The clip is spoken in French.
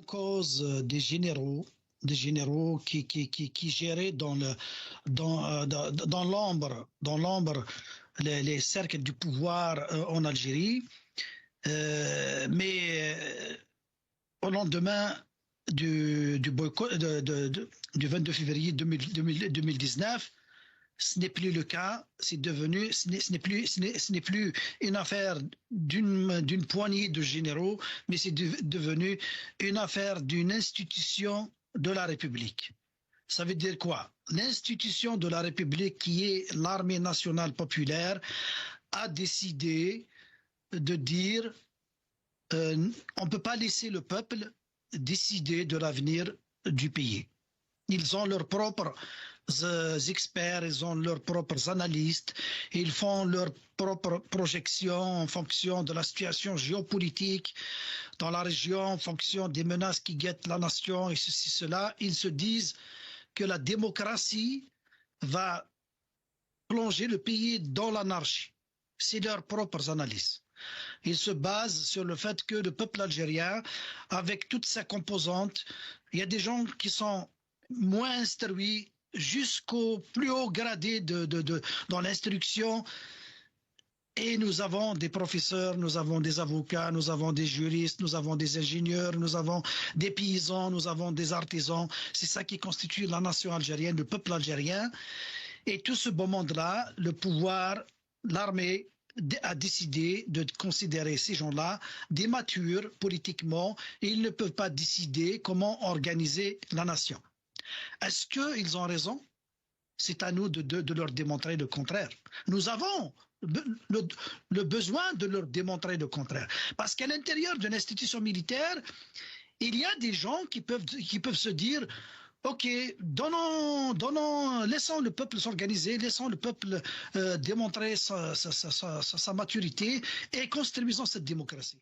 cause des généraux qui géraient dans l'ombre les cercles du pouvoir en Algérie. Mais au lendemain du boycott du 22 février 2019, ce n'est plus le cas. C'est devenu, ce n'est plus une affaire d'une poignée de généraux, mais c'est devenu une affaire d'une institution de la République. Ça veut dire quoi? L'institution de la République, qui est l'armée nationale populaire, a décidé de dire on ne peut pas laisser le peuple décider de l'avenir du pays. Ils ont leurs propres experts, ils ont leurs propres analystes, ils font leurs propres projections en fonction de la situation géopolitique dans la région, en fonction des menaces qui guettent la nation et ceci, cela. Ils se disent que la démocratie va plonger le pays dans l'anarchie. C'est leurs propres analyses. Ils se basent sur le fait que le peuple algérien, avec toutes ses composantes, il y a des gens qui sont moins instruits jusqu'au plus haut gradé dans l'instruction. Et nous avons des professeurs, nous avons des avocats, nous avons des juristes, nous avons des ingénieurs, nous avons des paysans, nous avons des artisans. C'est ça qui constitue la nation algérienne, le peuple algérien. Et tout ce beau monde-là, le pouvoir, l'armée, a décidé de considérer ces gens-là des matures politiquement, et ils ne peuvent pas décider comment organiser la nation. Est-ce qu'ils ont raison? C'est à nous de leur démontrer le contraire. Nous avons le besoin de leur démontrer le contraire. Parce qu'à l'intérieur d'une institution militaire, il y a des gens qui peuvent se dire OK, laissons le peuple s'organiser, laissons le peuple démontrer sa maturité et construisons cette démocratie.